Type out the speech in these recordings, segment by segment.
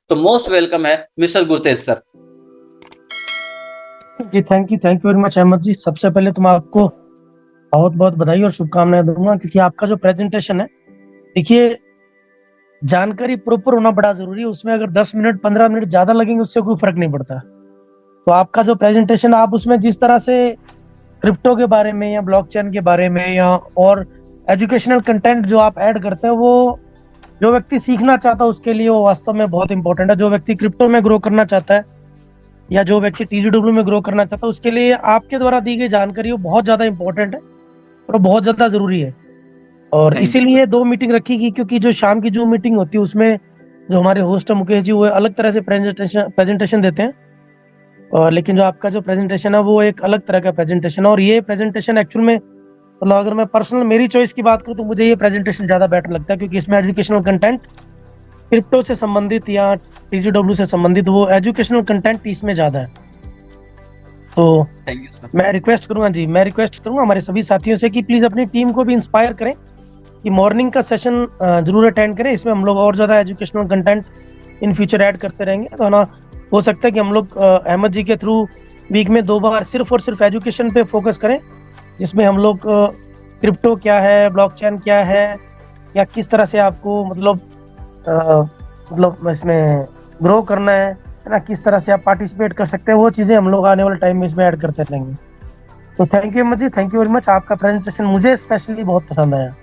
तो most welcome है mister Gurtej sir. जी thank you very much Ahmad ji. सबसे पहले तो मैं आपको बहुत बहुत बधाई और शुभकामनाएं दूंगा, क्योंकि आपका जो प्रेजेंटेशन है, देखिए जानकारी प्रॉपर होना बड़ा जरूरी है। उसमें अगर 10 मिनट 15 मिनट ज्यादा लगेंगे उससे कोई फर्क नहीं पड़ता। तो आपका जो प्रेजेंटेशन, आप उसमें जिस तरह से क्रिप्टो के बारे में या ब्लॉकचेन के बारे में या और एजुकेशनल कंटेंट जो आप ऐड करते हैं, वो जो व्यक्ति सीखना चाहता है उसके लिए वो वास्तव में बहुत इंपॉर्टेंट है। जो व्यक्ति क्रिप्टो में ग्रो करना चाहता है या जो व्यक्ति टीजीडब्ल्यू में ग्रो करना चाहता है, उसके लिए आपके द्वारा दी गई जानकारी वो बहुत ज्यादा इंपॉर्टेंट है और बहुत ज्यादा जरूरी है। और Thank you, इसीलिए 2 मीटिंग रखी गई, क्योंकि जो शाम की जो मीटिंग होती है उसमें जो हमारे होस्ट है मुकेश जी, वो अलग तरह से प्रेजेंटेशन देते हैं। और लेकिन जो आपका जो प्रेजेंटेशन है वो एक अलग तरह का प्रेजेंटेशन है। और ये प्रेजेंटेशन एक्चुअल में, मतलब अगर मैं पर्सनल मेरी चॉइस की बात करूं तो मुझे ये प्रेजेंटेशन ज्यादा बेटर लगता है, क्योंकि इसमें एजुकेशनल कंटेंट क्रिप्टो से संबंधित या टीजीडब्ल्यू से संबंधित वो एजुकेशनल कंटेंट इसमें ज्यादा है। तो थैंक यू सर। मैं रिक्वेस्ट करूंगा हमारे सभी साथियों से कि प्लीज अपनी टीम को भी इंस्पायर करें कि मॉर्निंग का सेशन जरूर अटेंड करें। इसमें हम लोग और ज्यादा educational content in future add करते रहेंगे। तो ना हो सकता है कि हम लोग अहमद जी के थ्रू वीक में 2 बार सिर्फ और सिर्फ एजुकेशन पे फोकस करें, जिसमें हम लोग क्रिप्टो क्या है, ब्लॉकचेन क्या है, या किस तरह से आपको मतलब इसमें ग्रो करना है ना, किस तरह से आप पार्टिसिपेट कर सकते हैं, वो चीज़ें हम लोग आने वाले टाइम में इसमें ऐड करते रहेंगे। तो thank you Ahmed ji, thank you very much. आपका प्रेजेंटेशन मुझे स्पेशली बहुत पसंद आया,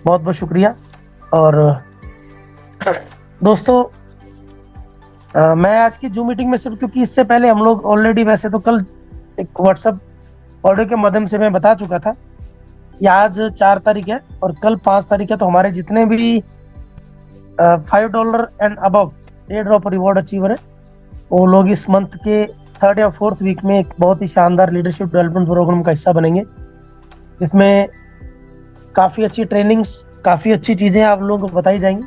बहुत बहुत शुक्रिया। और दोस्तों मैं आज की जूम मीटिंग में सिर्फ, क्योंकि इससे पहले हम लोग ऑलरेडी, वैसे तो कल एक व्हाट्सएप ऑडियो के माध्यम से मैं बता चुका था कि आज 4 तारीख है और कल 5 तारीख है। तो हमारे जितने भी $5 and above air drop reward achiever है, वो लोग इस मंथ के 3rd या 4th वीक में एक बहुत ही शानदार लीडरशिप डेवलपमेंट प्रोग्राम का हिस्सा बनेंगे, जिसमें काफ़ी अच्छी ट्रेनिंग्स, काफ़ी अच्छी चीज़ें आप लोगों को बताई जाएंगी।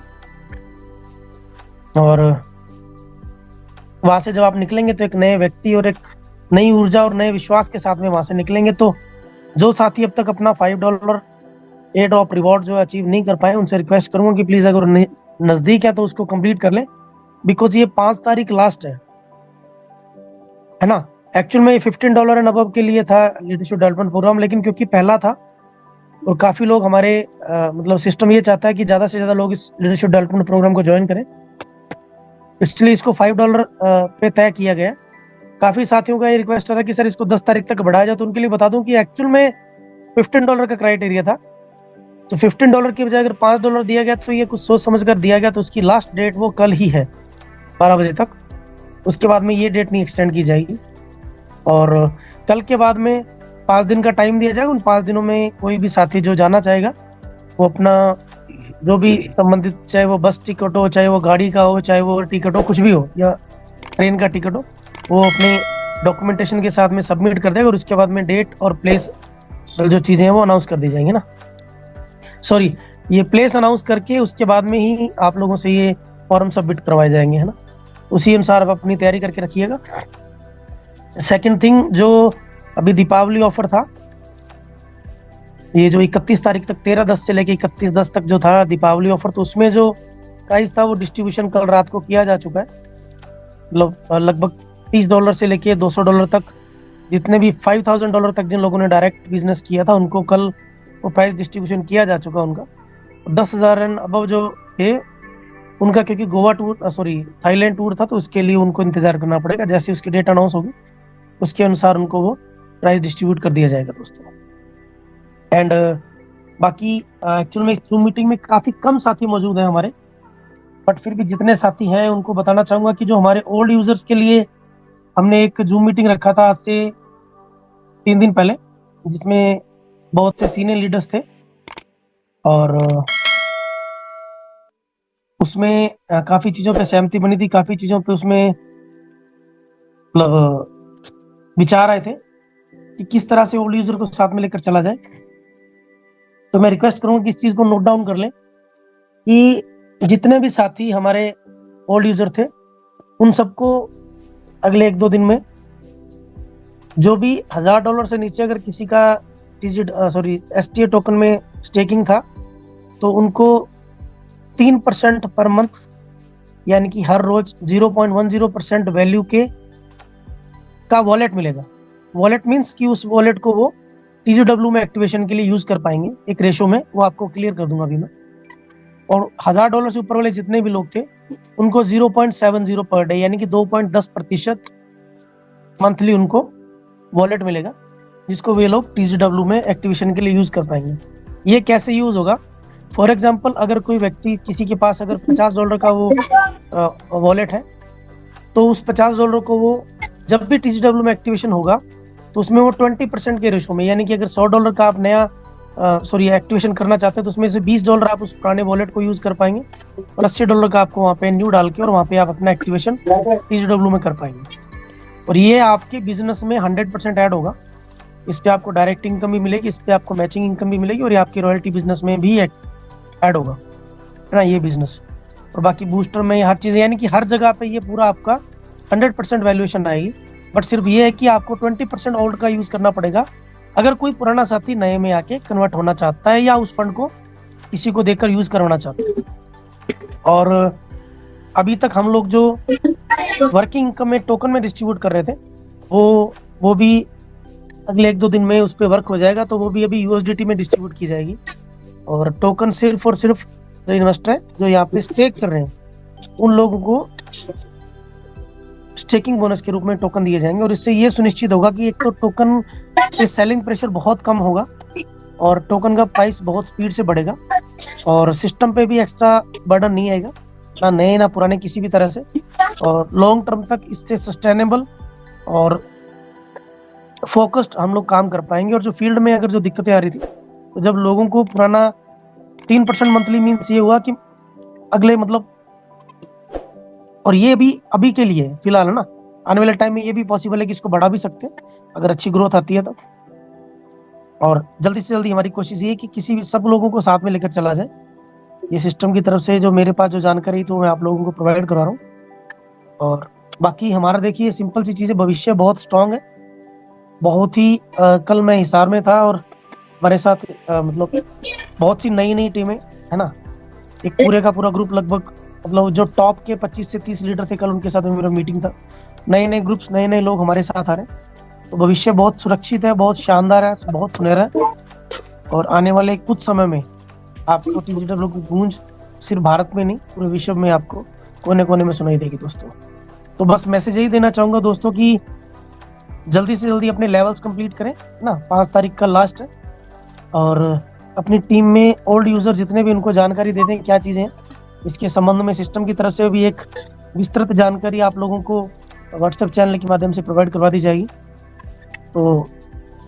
और वहाँ से जब आप निकलेंगे तो एक नए व्यक्ति और एक नई ऊर्जा और नए विश्वास के साथ में वहाँ से निकलेंगे। तो जो साथी अब तक अपना $5 एयर ड्रॉप रिवॉर्ड जो अचीव नहीं कर पाए, उनसे रिक्वेस्ट करूंगा कि प्लीज़ अगर नज़दीक है तो उसको कंप्लीट कर लें, बिकॉज ये 5 तारीख लास्ट है ना। एक्चुअल में ये $15 एंड अबव के लिए था लीडरशिप डेवलपमेंट प्रोग्राम, लेकिन क्योंकि पहला था और काफ़ी लोग हमारे मतलब सिस्टम ये चाहता है कि ज़्यादा से ज़्यादा लोग इस लीडरशिप डेवलपमेंट प्रोग्राम को ज्वाइन करें, इसलिए इसको $5 पे तय किया गया। काफ़ी साथियों का ये रिक्वेस्ट रहा कि सर इसको 10 तारीख तक बढ़ाया जाए। तो उनके लिए बता दूं कि एक्चुअल में $15 का क्राइटेरिया था, तो $15 की बजाय अगर $5 दिया गया तो ये कुछ सोच समझ कर दिया गया। तो उसकी लास्ट डेट वो कल ही है 12 बजे तक, उसके बाद में ये डेट नहीं एक्सटेंड की जाएगी। और कल के बाद में 5 दिन का टाइम दिया जाएगा। उन 5 दिनों में कोई भी साथी जो जाना चाहेगा वो अपना जो भी संबंधित, चाहे वो बस टिकट हो, चाहे वो गाड़ी का हो, चाहे वो टिकट हो, कुछ भी हो, या ट्रेन का टिकट हो, वो अपने डॉक्यूमेंटेशन के साथ में सबमिट कर देगा। और उसके बाद में डेट और प्लेस जो चीज़ें हैं वो अनाउंस कर दी जाएंगी ना। सॉरी, ये प्लेस अनाउंस करके उसके बाद में ही आप लोगों से ये फॉर्म सबमिट करवाए जाएंगे, है ना। उसी अनुसार आप अपनी तैयारी करके रखिएगा। सेकंड थिंग, जो अभी दीपावली ऑफर था, ये जो 31 तारीख तक, 13/10 से लेके 31/10 तक जो था दीपावली ऑफर, तो उसमें जो प्राइस था वो डिस्ट्रीब्यूशन कल रात को किया जा चुका है। लगभग $30 से लेके $200 तक, जितने भी $5,000 तक जिन लोगों ने डायरेक्ट बिजनेस किया था उनको कल वो प्राइस डिस्ट्रीब्यूशन किया जा चुका उनका। 10,000 एंड अबव जो थे उनका, क्योंकि गोवा टूर, थाईलैंड टूर था, तो उसके लिए उनको इंतजार करना पड़ेगा। जैसे उसकी डेट अनाउंस होगी उसके अनुसार उनको वो प्राइस डिस्ट्रीब्यूट कर दिया जाएगा दोस्तों। एंड बाकी एक्चुअल में जूम मीटिंग में काफ़ी कम साथी मौजूद हैं हमारे, बट फिर भी जितने साथी हैं उनको बताना चाहूँगा कि जो हमारे ओल्ड यूजर्स के लिए हमने एक जूम मीटिंग रखा था आज से 3 दिन पहले, जिसमें बहुत से सीनियर लीडर्स थे। और उसमें काफ़ी चीज़ों पे सहमति बनी थी, काफ़ी चीज़ों पे उसमें मतलब विचार आए थे कि किस तरह से ओल्ड यूजर को साथ में लेकर चला जाए। तो मैं रिक्वेस्ट करूँगा कि इस चीज़ को नोट डाउन कर लें कि जितने भी साथी हमारे ओल्ड यूजर थे उन सबको अगले 1-2 दिन में, जो भी $1,000 से नीचे अगर किसी का STA टोकन में स्टेकिंग था, तो उनको 3% पर मंथ यानी कि हर रोज 0.10% वैल्यू के का वॉलेट मिलेगा। वॉलेट मीन्स कि उस वॉलेट को वो TGW में एक्टिवेशन के लिए यूज कर पाएंगे एक रेशो में, वो आपको क्लियर कर दूंगा अभी मैं। और $1000 से ऊपर वाले जितने भी लोग थे उनको 0.70 पर डे यानी कि 2.10% मंथली उनको वॉलेट मिलेगा, जिसको वे लोग TGW में एक्टिवेशन के लिए यूज कर पाएंगे। ये कैसे यूज होगा? फॉर एग्जाम्पल, अगर कोई व्यक्ति किसी के पास अगर $50 का वो वॉलेट है, तो उस $50 को वो जब भी TGW में एक्टिवेशन होगा तो उसमें वो 20% के रेशो में, यानी कि अगर $100 का आप नया एक्टिवेशन करना चाहते हैं तो उसमें से $20 आप उस पुराने वॉलेट को यूज कर पाएंगे और $80 का आपको वहाँ पे न्यू डाल के और वहाँ पे आप अपना एक्टिवेशन TGW में कर पाएंगे। और ये आपके बिजनेस में 100% ऐड होगा। इस पे आपको डायरेक्ट इनकम भी मिलेगी, इस पे आपको मैचिंग इनकम भी मिलेगी और ये आपकी रॉयल्टी बिजनेस में भी ऐड होगा, है ना, ये बिजनेस। और बाकी बूस्टर में हर चीज़, यानी कि हर जगह पे ये पूरा आपका 100% वैल्यूएशन आएगी। बट सिर्फ ये है कि आपको 20% ओल्ड का यूज करना पड़ेगा अगर कोई पुराना साथी नए में आके कन्वर्ट होना चाहता है या उस फंड को किसी को देकर यूज करवाना चाहता है। और अभी तक हम लोग जो वर्किंग इनकम में टोकन में डिस्ट्रीब्यूट कर रहे थे वो भी अगले 1-2 दिन में उस पर वर्क हो जाएगा, तो वो भी अभी USDT में डिस्ट्रीब्यूट की जाएगी। और टोकन सिर्फ और सिर्फ जो इन्वेस्टर है जो यहाँ पे स्टेक कर रहे हैं उन लोगों को स्टेकिंग बोनस के रूप में टोकन दिए जाएंगे। और इससे ये सुनिश्चित होगा कि एक तो टोकन पे सेलिंग प्रेशर बहुत कम होगा और टोकन का प्राइस बहुत स्पीड से बढ़ेगा और सिस्टम पे भी एक्स्ट्रा बर्डन नहीं आएगा, ना नए ना पुराने किसी भी तरह से। और लॉन्ग टर्म तक इससे सस्टेनेबल और फोकस्ड हम लोग काम कर पाएंगे। और जो फील्ड में अगर जो दिक्कतें आ रही थी, तो जब लोगों को पुराना 3% मंथली मीन्स ये हुआ कि अगले मतलब, और ये भी अभी के लिए फिलहाल है ना, आने वाले टाइम में ये भी पॉसिबल है कि इसको बढ़ा भी सकते हैं अगर अच्छी ग्रोथ आती है तो। और जल्दी से जल्दी हमारी कोशिश ये है कि किसी भी सब लोगों को साथ में लेकर चला जाए। ये सिस्टम की तरफ से जो मेरे पास जो जानकारी तो मैं आप लोगों को प्रोवाइड करा रहा हूँ। और बाकी हमारा देखिए सिंपल सी चीज़ें, भविष्य बहुत स्ट्रांग है, बहुत ही कल मैं हिसार में था और हमारे साथ मतलब बहुत सी नई टीमें है ना, एक पूरे का पूरा ग्रुप लगभग मतलब जो टॉप के 25 से 30 लीडर थे, कल उनके साथ मेरा मीटिंग था। नए ग्रुप्स, नए लोग हमारे साथ आ रहे हैं, तो भविष्य बहुत सुरक्षित है, बहुत शानदार है, बहुत सुनहरा है। और आने वाले कुछ समय में आपको TGW की गूंज सिर्फ भारत में नहीं पूरे विश्व में आपको कोने कोने में सुनाई देगी दोस्तों। तो बस मैसेज यही देना चाहूंगा दोस्तों कि जल्दी से जल्दी अपने लेवल्स कंप्लीट करें ना, 5 तारीख का लास्ट है। और अपनी टीम में ओल्ड यूजर जितने भी उनको जानकारी दे दें क्या चीज़ें हैं इसके संबंध में। सिस्टम की तरफ से भी एक विस्तृत जानकारी आप लोगों को व्हाट्सएप चैनल के माध्यम से प्रोवाइड करवा दी जाएगी। तो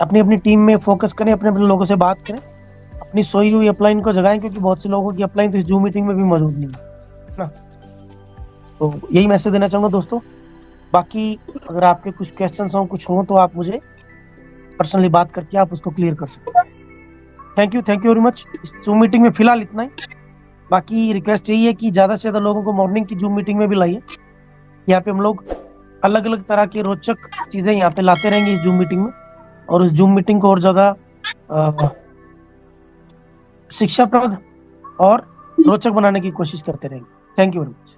अपनी अपनी टीम में फोकस करें, अपने अपने लोगों से बात करें, अपनी सोई हुई अपलाइन को जगाएं, क्योंकि बहुत से लोगों की अपलाइन तो इस जूम मीटिंग में भी मौजूद नहीं है ना। तो यही मैसेज देना चाहूँगा दोस्तों। बाकी अगर आपके कुछ क्वेश्चन हो, कुछ हो, तो आप मुझे पर्सनली बात करके आप उसको क्लियर कर सकते हैं। Thank you very much. इस जूम मीटिंग में फिलहाल इतना ही। बाकी रिक्वेस्ट यही है कि ज़्यादा से ज़्यादा लोगों को मॉर्निंग की जूम मीटिंग में भी लाइए। यहाँ पे हम लोग अलग अलग तरह की रोचक चीज़ें यहाँ पे लाते रहेंगे इस जूम मीटिंग में, और उस जूम मीटिंग को और ज़्यादा शिक्षाप्रद और रोचक बनाने की कोशिश करते रहेंगे। Thank you very much.